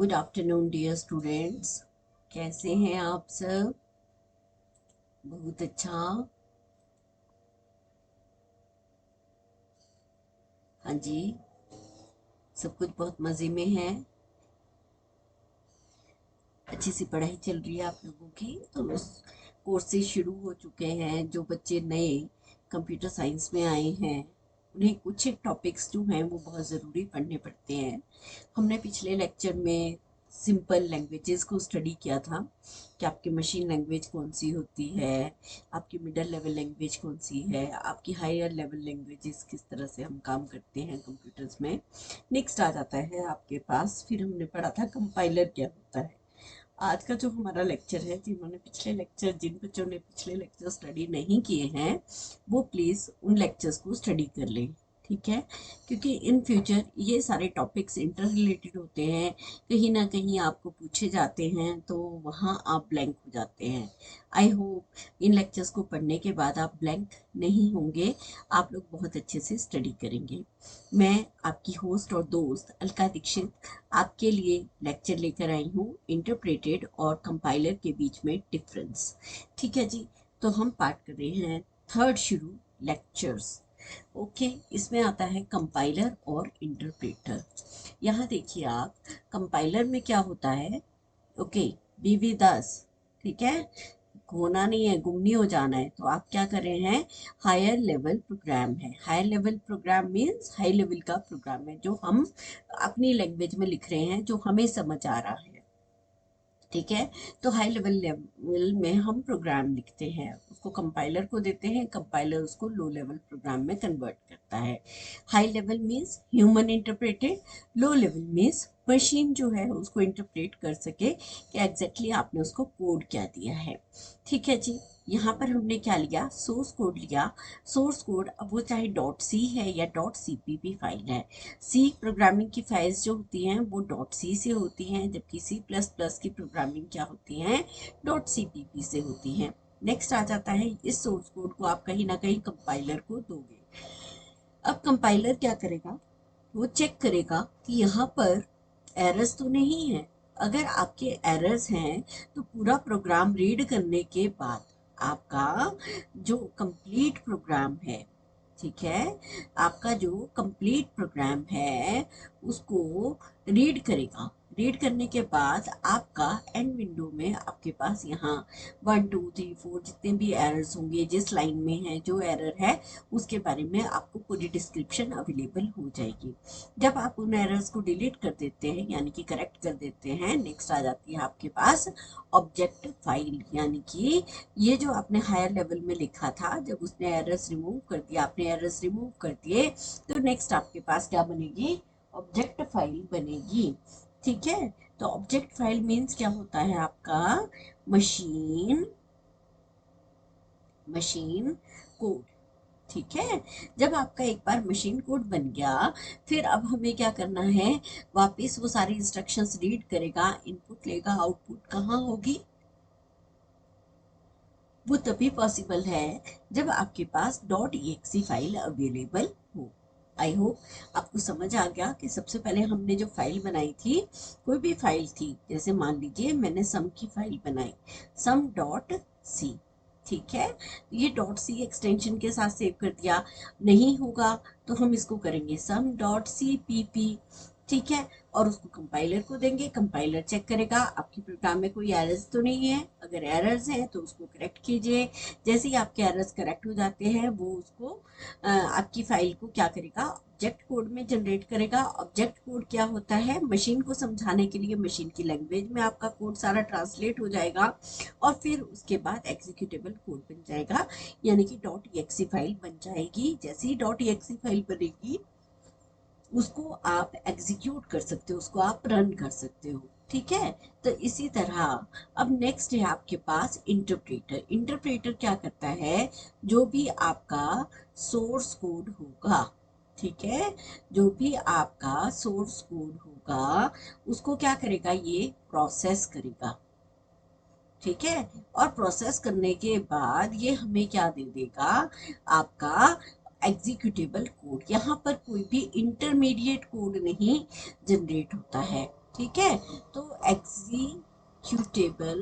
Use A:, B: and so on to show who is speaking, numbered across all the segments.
A: Good afternoon dear students. कैसे हैं आप सब? बहुत अच्छा। हाँ जी, सब कुछ बहुत मज़े में है। अच्छी सी पढ़ाई चल रही है आप लोगों की। तो कोर्सेज शुरू हो चुके हैं। जो बच्चे नए कंप्यूटर साइंस में आए हैं उन्हें कुछ एक टॉपिक्स जो हैं वो बहुत ज़रूरी पढ़ने पड़ते हैं। हमने पिछले लेक्चर में सिंपल लैंग्वेजेस को स्टडी किया था कि आपकी मशीन लैंग्वेज कौन सी होती है, आपकी मिडिल लेवल लैंग्वेज कौन सी है, आपकी हायर लेवल लैंग्वेजेस किस तरह से हम काम करते हैं कंप्यूटर्स में। नेक्स्ट आ जाता है आपके पास, फिर हमने पढ़ा था कंपाइलर क्या होता है। आज का जो हमारा लेक्चर है, जिन बच्चों ने पिछले लेक्चर स्टडी नहीं किए हैं वो प्लीज़ उन लेक्चर्स को स्टडी कर लें। ठीक है, क्योंकि इन फ्यूचर ये सारे टॉपिक्स इंटर रिलेटेड होते हैं। कहीं ना कहीं आपको पूछे जाते हैं तो वहाँ आप ब्लैंक हो जाते हैं। आई होप इन लेक्चर्स को पढ़ने के बाद आप ब्लैंक नहीं होंगे, आप लोग बहुत अच्छे से स्टडी करेंगे। मैं आपकी होस्ट और दोस्त अलका दीक्षित आपके लिए लेक्चर लेकर आई हूँ, इंटरप्रेटेड और कंपाइलर के बीच में डिफरेंस। ठीक है जी, तो हम पाठ कर रहे हैं थर्ड शुरू लेक्चर्स। ओके, इसमें आता है कंपाइलर और इंटरप्रेटर। यहाँ देखिए आप, कंपाइलर में क्या होता है। Okay, be with us. ठीक है, होना नहीं है, गुम नहीं हो जाना है। तो आप क्या कर रहे हैं, हायर लेवल प्रोग्राम है। Higher level program means high level का प्रोग्राम है जो हम अपनी लैंग्वेज में लिख रहे हैं, जो हमें समझ आ रहा है। ठीक है, तो हाई लेवल में हम प्रोग्राम लिखते हैं, उसको कंपाइलर को देते हैं, कंपाइलर उसको लो लेवल प्रोग्राम में कन्वर्ट करता है। High level means human interpreted, low level means machine जो है उसको इंटरप्रेट कर सके कि एग्जैक्टली आपने उसको कोड क्या दिया है। ठीक है जी, यहाँ पर हमने क्या लिया, सोर्स कोड लिया। सोर्स कोड, अब वो चाहे डॉट सी है या डॉट सीपीपी फाइल है। सी प्रोग्रामिंग की फाइल्स जो होती हैं वो डॉट सी से होती हैं, जबकि सी प्लस प्लस की प्रोग्रामिंग क्या होती हैं, डॉट सीपीपी से होती हैं। नेक्स्ट आ जाता है, इस सोर्स कोड को आप कहीं ना कहीं कंपाइलर को दोगे। अब कंपाइलर क्या करेगा, वो चेक करेगा कि यहाँ पर एरर्स तो नहीं है। अगर आपके एरर्स हैं तो पूरा प्रोग्राम रीड करने के बाद आपका जो कंप्लीट प्रोग्राम है, ठीक है, आपका जो कंप्लीट प्रोग्राम है उसको रीड करेगा। रीड करने के बाद आपका एंड विंडो में आपके पास यहाँ 1 2 3 4 जितने भी एरर्स होंगे, जिस लाइन में है जो एरर है उसके बारे में आपको पूरी डिस्क्रिप्शन अवेलेबल हो जाएगी। जब आप उन एरर्स को डिलीट कर देते हैं यानी कि करेक्ट कर देते हैं, नेक्स्ट आ जाती है आपके पास ऑब्जेक्ट फाइल। यानी कि ये जो आपने हायर लेवल में लिखा था, जब उसने एरर्स रिमूव कर दिया, आपने एरर्स रिमूव कर दिए, तो नेक्स्ट आपके पास क्या बनेगी, ऑब्जेक्ट फाइल बनेगी। ठीक है, तो ऑब्जेक्ट फाइल मीन्स क्या होता है आपका, मशीन मशीन कोड। ठीक है, जब आपका एक बार मशीन कोड बन गया, फिर अब हमें क्या करना है, वापस वो सारी इंस्ट्रक्शंस रीड करेगा, इनपुट लेगा, आउटपुट कहाँ होगी, वो तभी पॉसिबल है जब आपके पास डॉट एक्सी फाइल अवेलेबल हो। आई होप आपको समझ आ गया कि सबसे पहले हमने जो फाइल बनाई थी, कोई भी फाइल थी, जैसे मान लीजिए मैंने सम की फाइल बनाई, सम डॉट सी। ठीक है, ये डॉट सी एक्सटेंशन के साथ सेव कर दिया। नहीं होगा तो हम इसको करेंगे sum dot C P P. ठीक है, और उसको कंपाइलर को देंगे, कंपाइलर चेक करेगा आपके प्रोग्राम में कोई एरर्स तो नहीं है। अगर एरर्स हैं तो उसको करेक्ट कीजिए। जैसे ही आपके एरर्स करेक्ट हो जाते हैं, वो उसको आपकी फाइल को क्या करेगा, ऑब्जेक्ट कोड में जनरेट करेगा। ऑब्जेक्ट कोड क्या होता है, मशीन को समझाने के लिए मशीन की लैंग्वेज में आपका कोड सारा ट्रांसलेट हो जाएगा और फिर उसके बाद एग्जीक्यूटेबल कोड बन जाएगा, यानी कि डॉट एक्सी फाइल बन जाएगी। जैसे ही डॉट एक्सी फाइल बनेगी उसको आप एग्जीक्यूट कर सकते हो, उसको आप रन कर सकते हो। ठीक है, तो इसी तरह अब नेक्स्ट है आपके पास इंटरप्रेटर। इंटरप्रेटर क्या करता है, जो भी आपका सोर्स कोड होगा, ठीक है, जो भी आपका सोर्स कोड होगा उसको क्या करेगा, ये प्रोसेस करेगा। ठीक है, और प्रोसेस करने के बाद ये हमें क्या दे देगा, आपका एग्जीक्यूटेबल कोड। यहाँ पर कोई भी इंटरमीडिएट कोड नहीं जनरेट होता है। ठीक है, तो एग्जीक्यूटेबल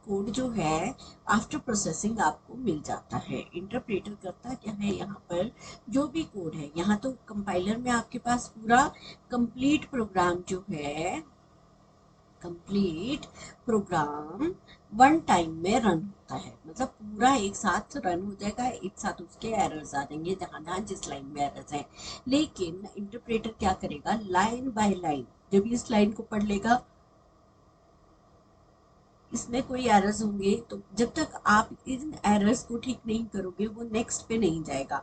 A: कोड जो है आफ्टर प्रोसेसिंग आपको मिल जाता है। इंटरप्रेटर करता क्या है, यहाँ पर जो भी कोड है, यहाँ तो कंपाइलर में आपके पास पूरा कंप्लीट प्रोग्राम जो है, कंप्लीट प्रोग्राम वन टाइम में रन होता है, मतलब पूरा एक साथ रन हो जाएगा, एक साथ उसके एरर्स आ जाएंगे जहां जहां जिस लाइन में एरर्स है। लेकिन इंटरप्रेटर क्या करेगा, लाइन बाय लाइन जब इस लाइन को पढ़ लेगा, इसमें कोई एरर्स होंगे, तो जब तक आप इन एरर्स को ठीक नहीं करोगे वो नेक्स्ट पे नहीं जाएगा।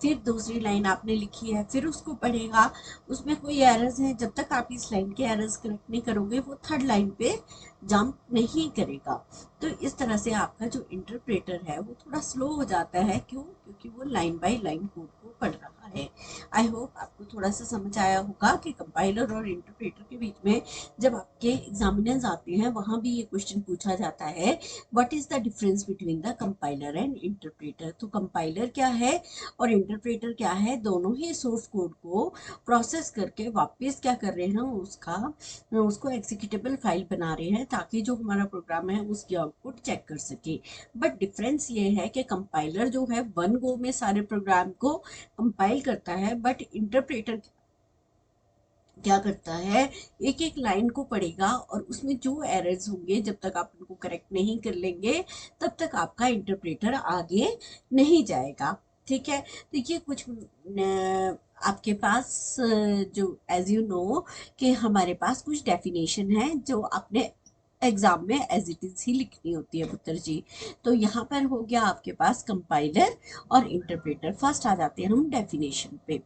A: फिर दूसरी लाइन आपने लिखी है, फिर उसको पढ़ेगा, उसमें कोई एरर्स है, जब तक आप इस लाइन के एरर्स करेक्ट नहीं करोगे वो थर्ड लाइन पे जंप नहीं करेगा। तो इस तरह से आपका जो इंटरप्रेटर है वो थोड़ा स्लो हो जाता है। क्यों? क्योंकि वो लाइन बाय लाइन कोड को पढ़ रहा है। आई होप आपको थोड़ा सा समझ आया होगा कि कंपाइलर और इंटरप्रेटर के बीच में जब आपके एग्जामिनर्स आते हैं वहां भी ये क्वेश्चन पूछा जाता है, what is the difference between the compiler and interpreter. तो कंपाइलर क्या है और इंटरप्रेटर क्या है, दोनों ही सोर्स कोड को प्रोसेस करके वापस क्या कर रहे हैं, उसको एग्जीक्यूटेबल फाइल बना रहे हैं ताकि जो हमारा प्रोग्राम है उसकी आउटपुट चेक कर सके। बट डिफरेंस ये है कि कंपाइलर जो है वन गो में सारे प्रोग्राम को कंपाइल करता है, बट इंटरप्रेटर क्या करता है, एक एक लाइन को पढ़ेगा और उसमें जो एरर्स होंगे जब तक आप उनको करेक्ट नहीं कर लेंगे तब तक आपका इंटरप्रेटर आगे नहीं जाएगा। ठीक है, तो ये कुछ आपके पास जो एज यू नो कि हमारे पास कुछ डेफिनेशन है जो आपने एग्जाम में एज इट इज ही लिखनी होती है पुत्र जी। तो यहाँ पर हो गया आपके पास कंपाइलर और इंटरप्रेटर। फर्स्ट आ जाते हैं हम डेफिनेशन पे।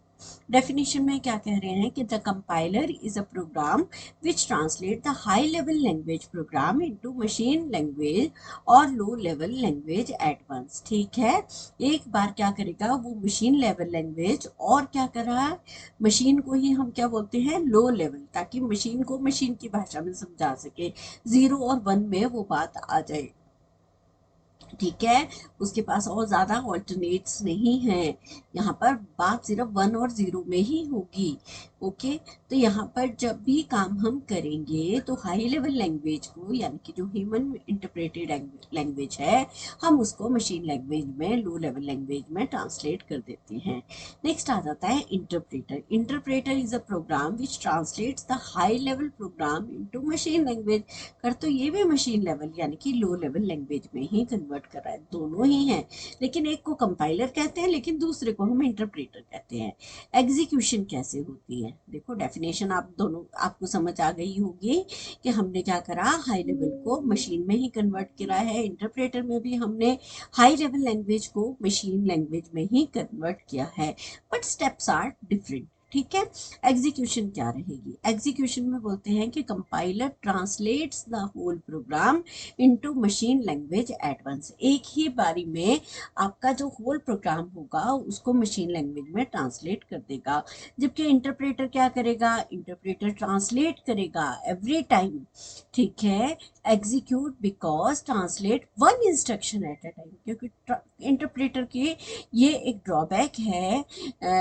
A: डेफिनेशन में क्या कह रहे हैं कि the compiler is a program which translate the high level language program into machine language और low level language at once. ठीक है, एक बार क्या करेगा वो मशीन लेवल लैंग्वेज और क्या कर रहा है, मशीन को ही हम क्या बोलते हैं, लो लेवल, ताकि मशीन को मशीन की भाषा में समझा सके, 0 और 1 में वो बात आ जाए। ठीक है, उसके पास और ज्यादा ऑल्टरनेट्स नहीं है, यहाँ पर बात सिर्फ 1 और 0 में ही होगी। ओके, तो यहाँ पर जब भी काम हम करेंगे तो हाई लेवल लैंग्वेज को, यानी कि जो ह्यूमन इंटरप्रेटेड लैंग्वेज है, हम उसको मशीन लैंग्वेज में, लो लेवल लैंग्वेज में ट्रांसलेट कर देते हैं। नेक्स्ट आ जाता है interpreter. Interpreter is a program which translates the high level program into machine language. कर तो ये भी मशीन लेवल यानी कि लो लेवल लैंग्वेज में ही कन्वर्ट कर रहा है, दोनों ही हैं, लेकिन एक को कंपाइलर कहते हैं लेकिन दूसरे को हम इंटरप्रेटर कहते हैं। एग्जीक्यूशन कैसे होती है, देखो डेफिनेशन आप दोनों आपको समझ आ गई होगी कि हमने क्या करा, हाई लेवल को मशीन में ही कन्वर्ट करा है, इंटरप्रेटर में भी हमने हाई लेवल लैंग्वेज को मशीन लैंग्वेज में ही कन्वर्ट किया है, बट स्टेप्स आर डिफरेंट। ठीक है, एग्जीक्यूशन क्या रहेगी, एग्जीक्यूशन में बोलते हैं कि compiler translates the whole program into machine language at once. एक ही बारी में आपका जो होल प्रोग्राम होगा उसको मशीन लैंग्वेज में ट्रांसलेट कर देगा। जबकि इंटरप्रेटर क्या करेगा, इंटरप्रेटर ट्रांसलेट करेगा एवरी टाइम। ठीक है, execute because translate one instruction at a time, क्योंकि इंटरप्रेटर की ये एक ड्रॉबैक है,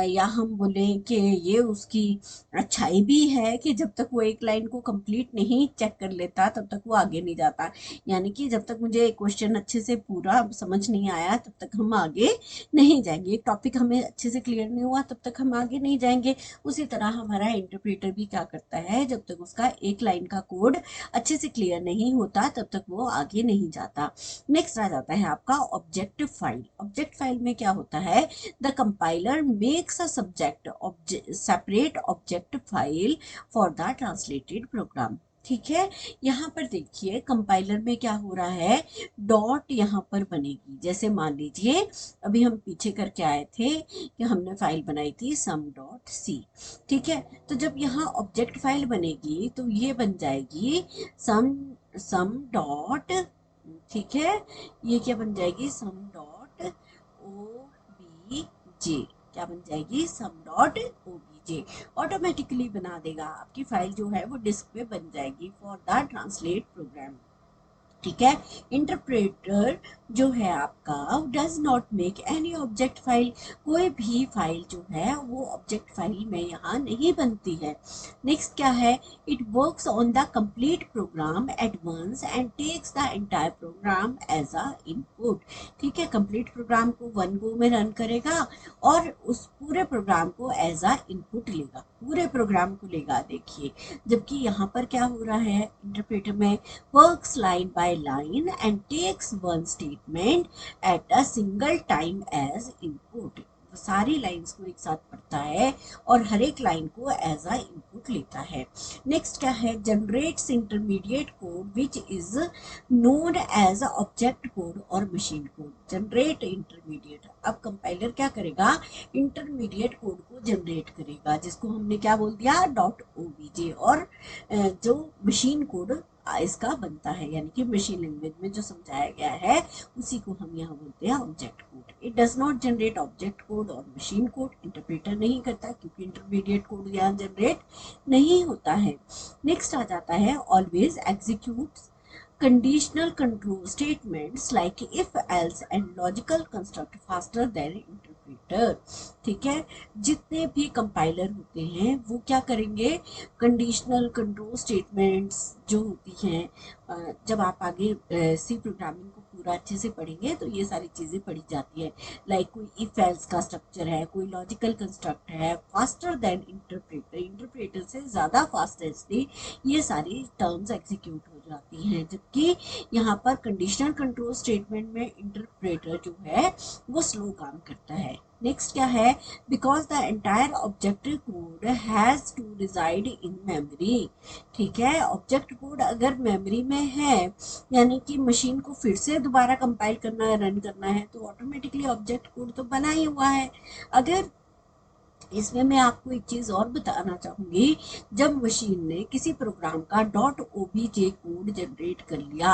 A: या हम बोले कि ये उसकी अच्छाई भी है कि जब तक वो एक लाइन को कंप्लीट नहीं चेक कर लेता तब तक वो आगे नहीं जाता। यानी कि जब तक मुझे एक क्वेश्चन अच्छे से पूरा समझ नहीं आया तब तक हम आगे नहीं जाएंगे, एक टॉपिक हमें अच्छे से क्लियर नहीं हुआ तब तक हम आगे नहीं जाएंगे। उसी तरह हमारा इंटरप्रेटर भी क्या करता है, जब तक उसका एक लाइन का कोड अच्छे से क्लियर नहीं होता तब तक वो आगे नहीं जाता। नेक्स्ट आ जाता है आपका ऑब्जेक्टिव फाइल। ऑब्जेक्ट फाइल में क्या होता है, the compiler makes a separate object file for the translated program। ठीक है, यहाँ पर देखिए कंपाइलर में क्या हो रहा है, डॉट यहाँ पर बनेगी। जैसे मान लीजिए अभी हम पीछे करके आए थे कि हमने फाइल बनाई थी sum.c। ठीक है, तो जब यहाँ ऑब्जेक्ट फाइल बनेगी तो ये बन जाएगी sum डॉट, ठीक है, ये क्या बन जाएगी, सम डॉट ओबीजे, क्या बन जाएगी, सम डॉट ओबीजे। ऑटोमेटिकली बना देगा, आपकी फाइल जो है वो डिस्क पे बन जाएगी फॉर द ट्रांसलेट प्रोग्राम। ठीक है। इंटरप्रेटर जो है आपका does not make any object file, कोई भी फाइल जो है वो ऑब्जेक्ट फाइल में यहाँ नहीं बनती है। नेक्स्ट क्या है, it works on the complete program at once and takes the entire program as a input. ठीक है, कंप्लीट प्रोग्राम को वन गो में रन करेगा और उस पूरे प्रोग्राम को एज अ इनपुट लेगा, पूरे प्रोग्राम को लेगा। देखिए, जबकि यहाँ पर क्या हो रहा है इंटरप्रेटर में, works line by line and takes one statement at a single time as input। सारी लाइंस को एक साथ पढ़ता है और हर एक लाइन को एज अ इनपुट लेता है। नेक्स्ट क्या है, generates intermediate code which is known as object code और मशीन कोड। जनरेट इंटरमीडिएट, अब कंपाइलर क्या करेगा, इंटरमीडिएट कोड को जनरेट करेगा, जिसको हमने क्या बोल दिया, डॉट ओबीजे, और जो मशीन कोड इसका बनता है, यानी कि मशीन लैंग्वेज में जो समझाया गया है उसी को हम यहाँ बोलते हैं object code. It does not generate object code और मशीन कोड, इंटरप्रेटर नहीं करता क्योंकि इंटरमीडिएट कोड यहाँ जनरेट नहीं होता है। नेक्स्ट आ जाता है, always executes conditional control statements like if else and logical construct faster than interpreter। ठीक है, जितने भी कंपाइलर होते हैं वो क्या करेंगे, कंडीशनल कंट्रोल स्टेटमेंट्स जो होती हैं, जब आप आगे सी प्रोग्रामिंग को पूरा अच्छे से पढ़ेंगे तो ये सारी चीज़ें पढ़ी जाती है। लाइक कोई इफ एल्स का स्ट्रक्चर है, कोई लॉजिकल कंस्ट्रक्ट है, फास्टर देन इंटरप्रेटर, इंटरप्रेटर से ज़्यादा फास्टेस्टली ये सारी टर्म्स एग्जीक्यूट हो जाती हैं। जबकि यहाँ पर कंडीशनल कंट्रोल स्टेटमेंट में इंटरप्रेटर जो है वो स्लो काम करता है। नेक्स्ट क्या है, because the entire objective code has to reside in memory. ठीक है, ऑब्जेक्ट कोड अगर मेमोरी में है, यानी कि मशीन को फिर से दोबारा कंपाइल करना है, रन करना है, तो ऑटोमेटिकली ऑब्जेक्ट कोड तो बना ही हुआ है। अगर इसमें मैं आपको एक चीज़ और बताना चाहूँगी, जब मशीन ने किसी प्रोग्राम का डॉट ओबीजे कोड जनरेट कर लिया,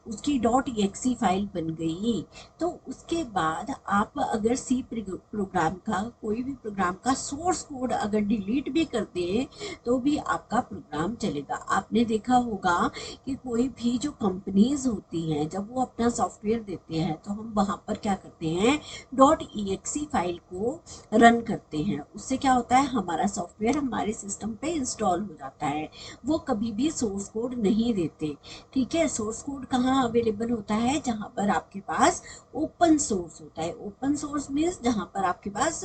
A: उसकी डॉट एक्सी फाइल बन गई, तो उसके बाद आप अगर सी प्रोग्राम का, कोई भी प्रोग्राम का सोर्स कोड अगर डिलीट भी कर दें तो भी आपका प्रोग्राम चलेगा। आपने देखा होगा कि कोई भी जो कंपनीज होती हैं, जब वो अपना सॉफ्टवेयर देते हैं तो हम वहाँ पर क्या करते हैं, डॉट एक्सी फाइल को रन करते हैं। उससे क्या होता है, हमारा सॉफ्टवेयर हमारे सिस्टम पे इंस्टॉल हो जाता है। वो कभी भी सोर्स कोड नहीं देते। ठीक है, सोर्स कोड कहाँ अवेलेबल होता है, जहाँ पर आपके पास ओपन सोर्स होता है। ओपन सोर्स मीन्स जहाँ पर आपके पास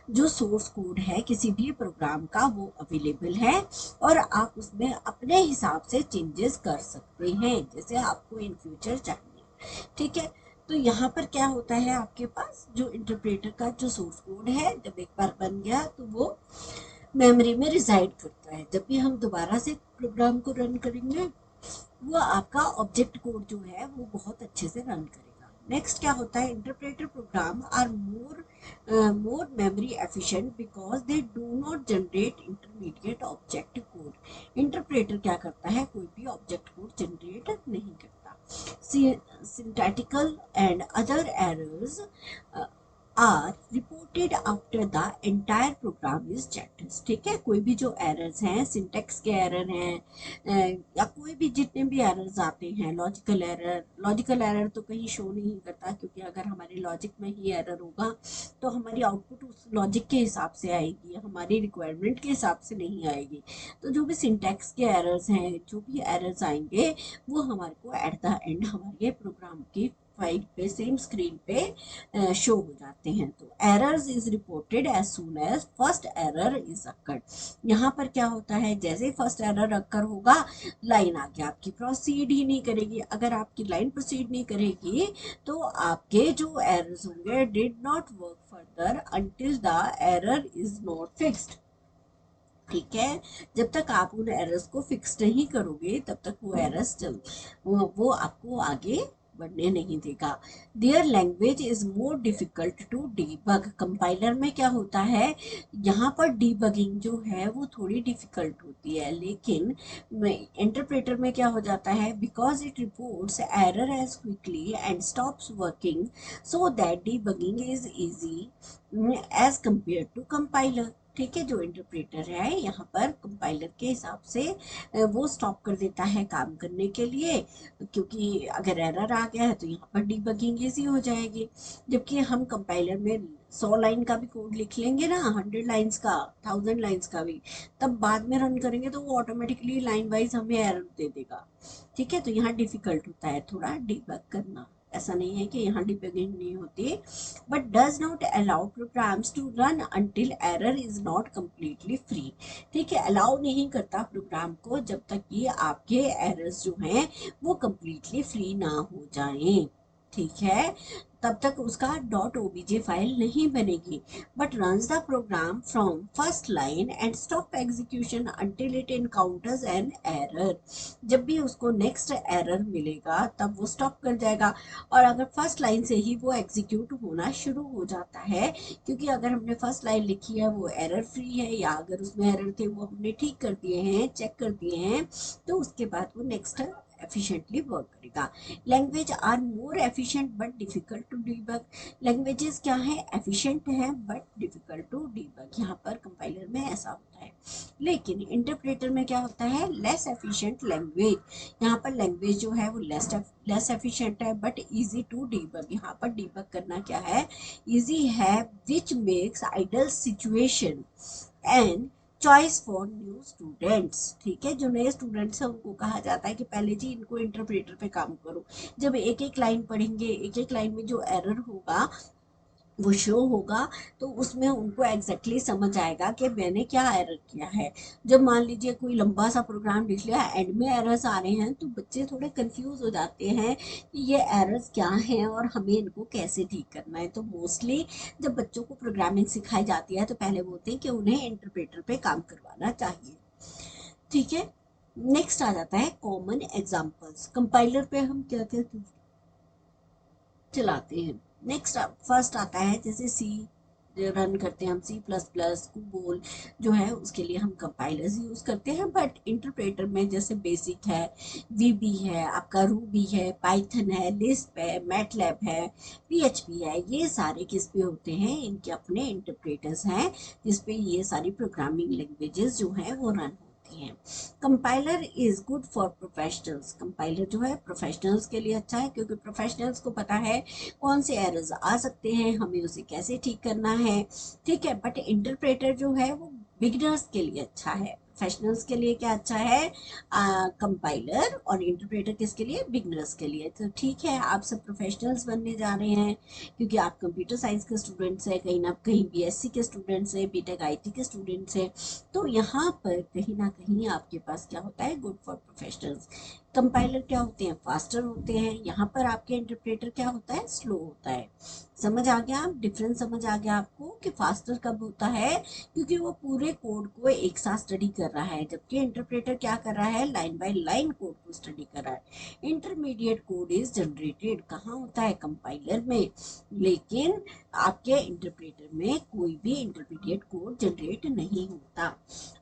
A: जो सोर्स कोड है किसी भी प्रोग्राम का वो अवेलेबल है और आप उसमें अपने हिसाब से चेंजेस कर सकते हैं, जैसे आपको इन फ्यूचर चाहिए। ठीक है, तो यहाँ पर क्या होता है, आपके पास जो इंटरप्रेटर का जो सोर्स कोड है, जब एक बार बन गया तो वो मेमोरी में रिजाइड करता है। जब भी हम दोबारा से प्रोग्राम को रन करेंगे, वो आपका ऑब्जेक्ट कोड जो है वो बहुत अच्छे से रन करेगा। नेक्स्ट क्या होता है, interpreter program are more memory efficient because they do not generate intermediate object code. Interpreter क्या करता है, कोई भी ऑब्जेक्ट कोड जनरेट नहीं करता। Syntactical and other errors are reported after the entire program is checked। ठीक है, कोई भी जो एरर्स हैं, सिंटेक्स के एरर हैं, या कोई भी जितने भी एरर्स आते हैं, लॉजिकल एरर तो कहीं शो नहीं करता, क्योंकि अगर हमारे लॉजिक में ही एरर होगा तो हमारी आउटपुट उस लॉजिक के हिसाब से आएगी, हमारी रिक्वायरमेंट के हिसाब से नहीं आएगी। तो जो भी सिंटेक्स के एरर्स हैं, जो भी एरर्स आएंगे, वो हमारे को एट द एंड हमारे प्रोग्राम की फाइल पे, सेम स्क्रीन पे शो हो जाते हैं। तो errors is reported as soon as first error is occurred. यहाँ पर क्या होता है, जैसे फर्स्ट एरर अकर होगा, लाइन आगे आपकी प्रोसीड ही नहीं करेगी। अगर आपकी लाइन प्रोसीड नहीं करेगी तो आपके जो एरर्स होंगे, did not work further until the error is not fixed. ठीक है, जब तक आप उन एरर्स को फिक्स नहीं करोगे तब तक वो एरर्स वो आपको आगे बढ़ने नहीं देगा। Their language is more difficult to debug. Compiler में क्या होता है, यहाँ पर डीबगिंग जो है वो थोड़ी डिफिकल्ट होती है, लेकिन इंटरप्रेटर में क्या हो जाता है, because it reports error as quickly and stops working so that debugging is easy as compare to compiler. ठीक है, जो इंटरप्रेटर है यहाँ पर कंपाइलर के हिसाब से वो स्टॉप कर देता है काम करने के लिए, क्योंकि अगर एरर आ गया है तो यहाँ पर डीबगिंग इजी हो जाएगी। जबकि हम कंपाइलर में 100 लाइन का भी कोड लिख लेंगे ना, 100 लाइन्स का, 1000 लाइन्स का भी, तब बाद में रन करेंगे तो वो ऑटोमेटिकली लाइन वाइज हमें एरर दे देगा। ठीक है, तो यहाँ डिफिकल्ट होता है थोड़ा डीबग करना। ऐसा नहीं है कि यहाँ डिबगिंग नहीं होती, but does not allow programs to run until error is not completely free। ठीक है, अलाउ नहीं करता प्रोग्राम को जब तक कि आपके एरर्स जो हैं वो completely फ्री ना हो जाएं। ठीक है, तब तक उसका .obj फाइल नहीं बनेगी, but runs the program from first line and stop execution until it encounters an error. जब भी उसको नेक्स्ट एरर मिलेगा तब वो स्टॉप कर जाएगा, और अगर फर्स्ट लाइन से ही वो एग्जीक्यूट होना शुरू हो जाता है, क्योंकि अगर हमने फर्स्ट लाइन लिखी है वो एरर फ्री है, या अगर उसमें एरर थे वो हमने ठीक कर दिए हैं, चेक कर दिए हैं, तो उसके बाद वो नेक्स्ट एफिशिएंटली वर्क करेगा। Language are more efficient but difficult to debug. Languages क्या है, एफिशिएंट है बट डिफिकल्ट टू डीबग, यहाँ पर कंपाइलर में ऐसा होता है। लेकिन इंटरप्रेटर में क्या होता है, लेस एफिशिएंट लैंग्वेज। यहाँ पर लैंग्वेज जो है वो लेस एफिशिएंट है बट इजी टू डीबग। यहाँ पर डीबग करना क्या है, इजी है, which makes ideal situation and choice for new students. ठीक है, जो नए स्टूडेंट्स हैं उनको कहा जाता है कि पहले जी इनको इंटरप्रेटर पे काम करो। जब एक एक लाइन पढ़ेंगे, एक एक लाइन में जो एरर होगा वो शो होगा, तो उसमें उनको एग्जैक्टली समझ आएगा कि मैंने क्या एरर किया है। जब मान लीजिए कोई लंबा सा प्रोग्राम लिख लिया, एंड में एरर्स आ रहे हैं, तो बच्चे थोड़े कंफ्यूज हो जाते हैं कि ये एरर्स क्या हैं और हमें इनको कैसे ठीक करना है। तो मोस्टली जब बच्चों को प्रोग्रामिंग सिखाई जाती है तो पहले बोलते हैं कि उन्हें इंटरप्रेटर पे काम करवाना चाहिए। ठीक है, नेक्स्ट आ जाता है कॉमन एग्जाम्पल्स। कंपाइलर पे हम क्या क्या चलाते हैं। नेक्स्ट फर्स्ट आता है, जैसे सी रन करते हैं हम, C++, कुबोल जो है उसके लिए हम कंपाइलर्स यूज करते हैं, बट इंटरप्रेटर में जैसे बेसिक है, VB है, आपका रूबी है, पाइथन है, लिस्प है, मैटलैब है, PHP है, ये सारे किस पे होते हैं, इनके अपने इंटरप्रेटर्स हैं जिसपे ये सारी प्रोग्रामिंग लैंग्वेजेस जो हैं वो रन होती हैं। Compiler is good for professionals. Compiler जो है प्रोफेशनल्स के लिए अच्छा है, क्योंकि प्रोफेशनल्स को पता है कौन से एरर्स आ सकते हैं, हमें उसे कैसे ठीक करना है। ठीक है, बट इंटरप्रेटर जो है वो बिगिनर्स के लिए अच्छा है। प्रोफेशनल्स के लिए क्या अच्छा है, कंपाइलर, और इंटरप्रेटर किसके लिए, बिगिनर्स के लिए। तो ठीक है, आप सब प्रोफेशनल्स बनने जा रहे हैं, क्योंकि आप कंप्यूटर साइंस के स्टूडेंट्स हैं, कहीं ना कहीं BSc के स्टूडेंट्स हैं, बीटेक IT के स्टूडेंट्स हैं। तो यहाँ पर कहीं ना कहीं आपके पास क्या होता है, गुड फॉर प्रोफेशनल्स। कंपाइलर क्या होते हैं, फास्टर होते हैं। यहाँ पर आपके इंटरप्रेटर क्या होता है, स्लो होता है। समझ आ गया, डिफरेंस समझ आ गया आपको कि फास्टर कब होता है, क्योंकि वो पूरे कोड को एक साथ स्टडी कर रहा है, जबकि इंटरप्रेटर क्या कर रहा है, लाइन बाय लाइन कोड को स्टडी कर रहा है। इंटरमीडिएट कोड इज जनरेटेड कहाँ होता है, कंपाइलर में, लेकिन आपके इंटरप्रेटर में कोई भी इंटरमीडिएट कोड जनरेट नहीं होता।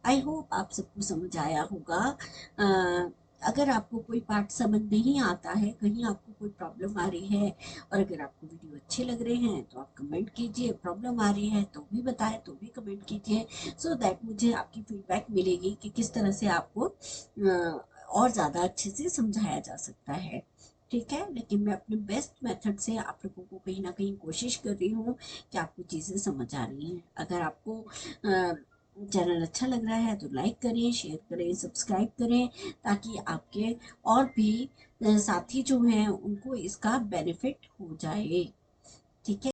A: आई होप आप सबको समझ आया होगा। अगर आपको कोई पार्ट समझ नहीं आता है, कहीं आपको कोई प्रॉब्लम आ रही है, और अगर आपको वीडियो अच्छे लग रहे हैं तो आप कमेंट कीजिए, प्रॉब्लम आ रही है तो भी बताएं, तो भी कमेंट कीजिए, सो दैट मुझे आपकी फीडबैक मिलेगी कि किस तरह से आपको और ज़्यादा अच्छे से समझाया जा सकता है। ठीक है, लेकिन मैं अपने बेस्ट मेथड से आप लोगों को कहीं ना कहीं कोशिश कर रही हूँ कि आपको चीज़ें समझ आ रही हैं। अगर आपको चैनल अच्छा लग रहा है तो लाइक करें, शेयर करें, सब्सक्राइब करें, ताकि आपके और भी साथी जो हैं उनको इसका बेनिफिट हो जाए। ठीक है।